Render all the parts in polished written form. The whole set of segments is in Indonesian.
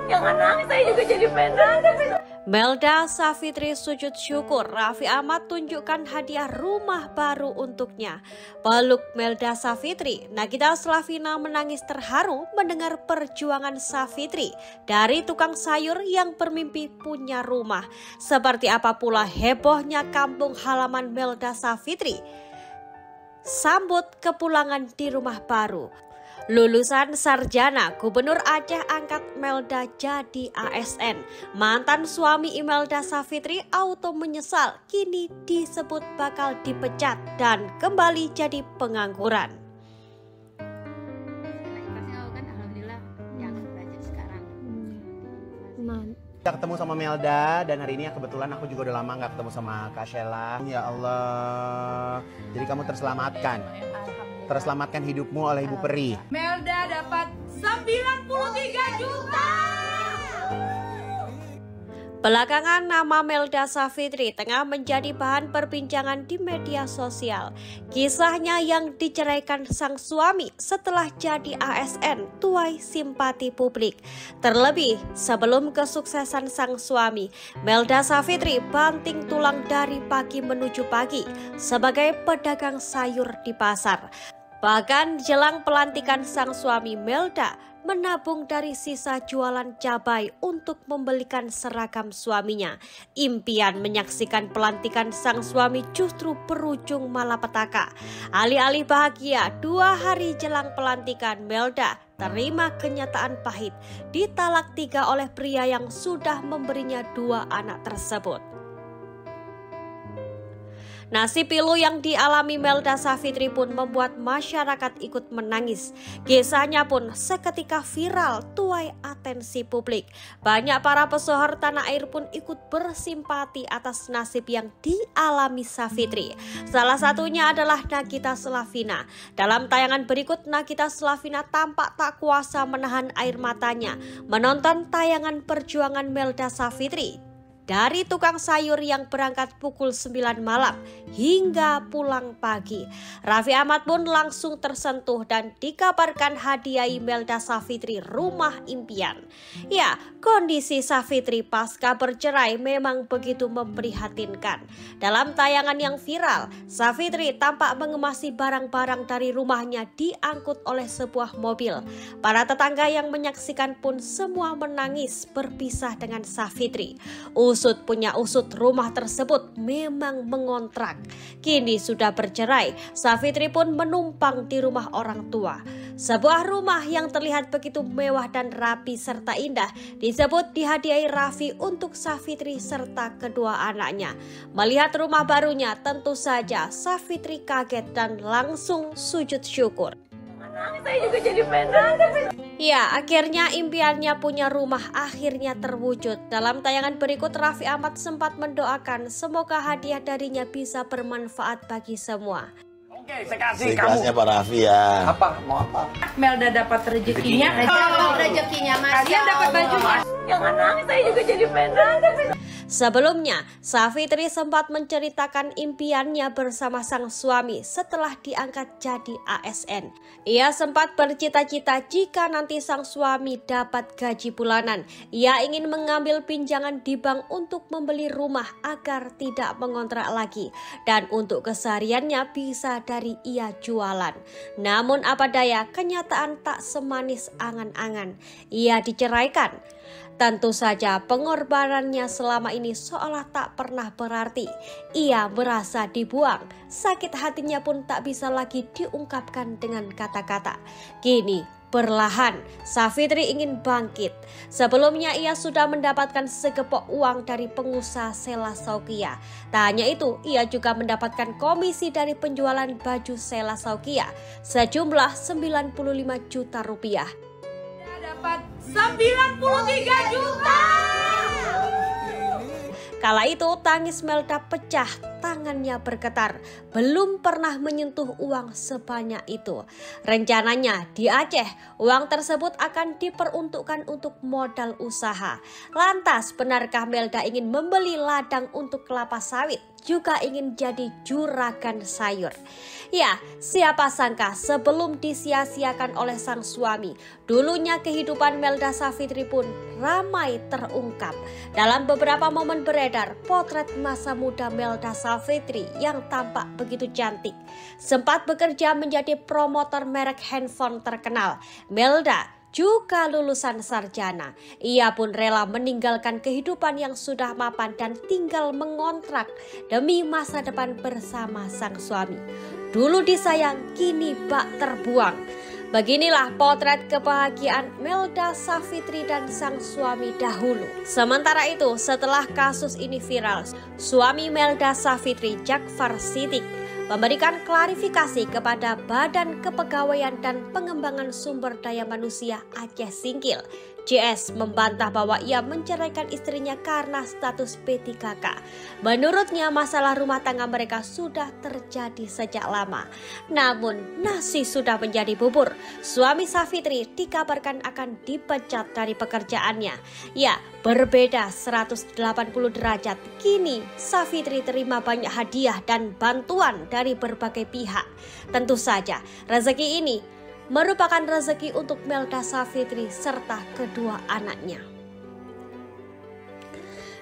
Jangan nangis, saya juga jadi pengen. Melda Safitri sujud syukur Raffi Ahmad tunjukkan hadiah rumah baru untuknya. Peluk Melda Safitri, Nagita Slavina menangis terharu mendengar perjuangan Safitri dari tukang sayur yang bermimpi punya rumah. Seperti apa pula hebohnya kampung halaman Melda Safitri sambut kepulangan di rumah baru. Lulusan sarjana, Gubernur Aceh angkat Melda jadi ASN. Mantan suami Imelda Safitri auto menyesal, kini disebut bakal dipecat dan kembali jadi pengangguran. Ketemu sama Melda dan hari ini kebetulan aku juga udah lama nggak ketemu sama Kak Sheila. Ya Allah, jadi kamu terselamatkan. Terselamatkan hidupmu oleh Ibu Peri. Melda dapat 93 juta. Belakangan nama Melda Safitri tengah menjadi bahan perbincangan di media sosial. Kisahnya yang diceraikan sang suami setelah jadi ASN tuai simpati publik. Terlebih sebelum kesuksesan sang suami, Melda Safitri banting tulang dari pagi menuju pagi sebagai pedagang sayur di pasar. Bahkan jelang pelantikan sang suami, Melda menabung dari sisa jualan cabai untuk membelikan seragam suaminya. Impian menyaksikan pelantikan sang suami justru berujung malapetaka. Alih-alih bahagia, 2 hari jelang pelantikan, Melda terima kenyataan pahit, ditalak 3 oleh pria yang sudah memberinya 2 anak tersebut. Nasib pilu yang dialami Melda Safitri pun membuat masyarakat ikut menangis. Kisahnya pun seketika viral tuai atensi publik. Banyak para pesohor tanah air pun ikut bersimpati atas nasib yang dialami Safitri. Salah satunya adalah Nagita Slavina. Dalam tayangan berikut, Nagita Slavina tampak tak kuasa menahan air matanya menonton tayangan perjuangan Melda Safitri. Dari tukang sayur yang berangkat pukul 9 malam hingga pulang pagi. Raffi Ahmad pun langsung tersentuh dan dikabarkan hadiahi Melda Safitri rumah impian. Ya, kondisi Safitri pasca bercerai memang begitu memprihatinkan. Dalam tayangan yang viral, Safitri tampak mengemasi barang-barang dari rumahnya diangkut oleh sebuah mobil. Para tetangga yang menyaksikan pun semua menangis berpisah dengan Safitri. Usut punya usut, rumah tersebut memang mengontrak. Kini sudah bercerai, Safitri pun menumpang di rumah orang tua. Sebuah rumah yang terlihat begitu mewah dan rapi serta indah disebut dihadiahi Raffi untuk Safitri serta kedua anaknya. Melihat rumah barunya, tentu saja Safitri kaget dan langsung sujud syukur. Saya juga jadi pengen. Ya, akhirnya impiannya punya rumah akhirnya terwujud. Dalam tayangan berikut, Raffi Ahmad sempat mendoakan semoga hadiah darinya bisa bermanfaat bagi semua. Oke, saya kasih Ikhlasnya kamu. Pak Raffi ya. Apa? Mau apa? Melda dapat rezekinya. Rezekinya Mas. Kalian dapat baju. Jangan nangis, saya juga jadi pengen. Sebelumnya, Safitri sempat menceritakan impiannya bersama sang suami setelah diangkat jadi ASN. Ia sempat bercita-cita jika nanti sang suami dapat gaji bulanan. Ia ingin mengambil pinjaman di bank untuk membeli rumah agar tidak mengontrak lagi. Dan untuk kesehariannya bisa dari ia jualan. Namun apa daya, kenyataan tak semanis angan-angan. Ia diceraikan. Tentu saja pengorbanannya selama ini seolah tak pernah berarti. Ia merasa dibuang. Sakit hatinya pun tak bisa lagi diungkapkan dengan kata-kata. Kini perlahan Safitri ingin bangkit. Sebelumnya ia sudah mendapatkan segepok uang dari pengusaha Sheila Saukia. Tak hanya itu, ia juga mendapatkan komisi dari penjualan baju Sheila Saukia sejumlah 95 juta rupiah. Dapat 93 juta. Kala itu tangis Melda pecah, tangannya bergetar. Belum pernah menyentuh uang sebanyak itu. Rencananya di Aceh, uang tersebut akan diperuntukkan untuk modal usaha. Lantas, benarkah Melda ingin membeli ladang untuk kelapa sawit? juga ingin jadi juragan sayur. Ya, siapa sangka sebelum disia-siakan oleh sang suami, dulunya kehidupan Melda Savitri pun ramai terungkap. Dalam beberapa momen beredar potret masa muda Melda Savitri yang tampak begitu cantik. Sempat bekerja menjadi promotor merek handphone terkenal, Melda juga lulusan sarjana. Ia pun rela meninggalkan kehidupan yang sudah mapan dan tinggal mengontrak demi masa depan bersama sang suami. Dulu disayang, kini bak terbuang. Beginilah potret kebahagiaan Melda Savitri dan sang suami dahulu. Sementara itu, setelah kasus ini viral, suami Melda Savitri, Jakfar Siddiq, memberikan klarifikasi kepada Badan Kepegawaian dan Pengembangan Sumber Daya Manusia Aceh Singkil. JS membantah bahwa ia menceraikan istrinya karena status P3K. Menurutnya masalah rumah tangga mereka sudah terjadi sejak lama. Namun nasi sudah menjadi bubur. Suami Savitri dikabarkan akan dipecat dari pekerjaannya. Ya, berbeda 180 derajat. Kini Savitri terima banyak hadiah dan bantuan dari berbagai pihak. Tentu saja rezeki ini merupakan rezeki untuk Melda Savitri serta kedua anaknya.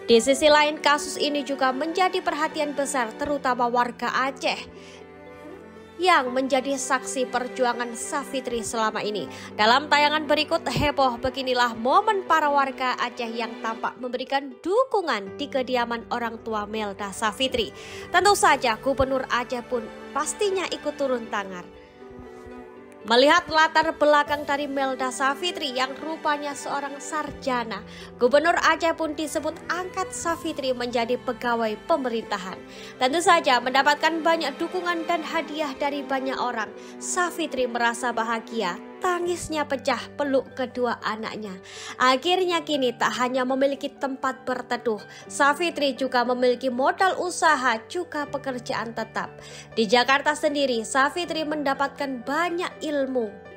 Di sisi lain, kasus ini juga menjadi perhatian besar terutama warga Aceh yang menjadi saksi perjuangan Savitri selama ini. Dalam tayangan berikut heboh beginilah momen para warga Aceh yang tampak memberikan dukungan di kediaman orang tua Melda Savitri. Tentu saja Gubernur Aceh pun pastinya ikut turun tangan. Melihat latar belakang dari Melda Savitri yang rupanya seorang sarjana, Gubernur Aceh pun disebut angkat Savitri menjadi pegawai pemerintahan. Tentu saja mendapatkan banyak dukungan dan hadiah dari banyak orang, Savitri merasa bahagia. Tangisnya pecah peluk kedua anaknya. Akhirnya kini tak hanya memiliki tempat berteduh, Savitri juga memiliki modal usaha juga pekerjaan tetap. Di Jakarta sendiri, Savitri mendapatkan banyak ilmu.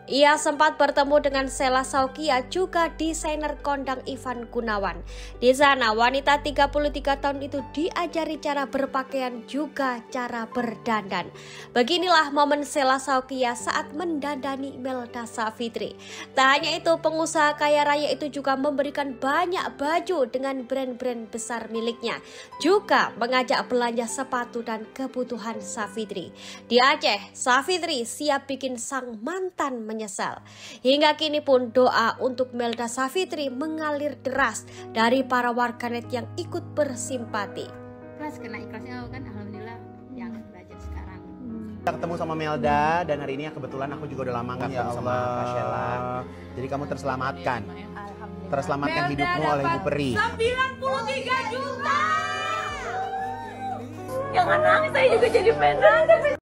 Ia sempat bertemu dengan Sela Saukia, juga desainer kondang Ivan Gunawan. Di sana, wanita 33 tahun itu diajari cara berpakaian juga cara berdandan. Beginilah momen Sela Saukia saat mendandani Melda Savitri. Tak hanya itu, pengusaha kaya raya itu juga memberikan banyak baju dengan brand-brand besar miliknya. Juga mengajak belanja sepatu dan kebutuhan Savitri. Di Aceh, Savitri siap bikin sang mantan menyesal. Hingga kini pun doa untuk Melda Savitri mengalir deras dari para warganet yang ikut bersimpati. Ikhlas, kena ikhlasnya kan alhamdulillah yang belajar sekarang. Kita ketemu sama Melda dan hari ini kebetulan aku juga udah lama nggak ketemu sama Kak Sheila. Jadi kamu terselamatkan. Terselamatkan hidupmu oleh Ibu Peri. 93 juta. Jangan nangis, saya juga jadi pengen nangis.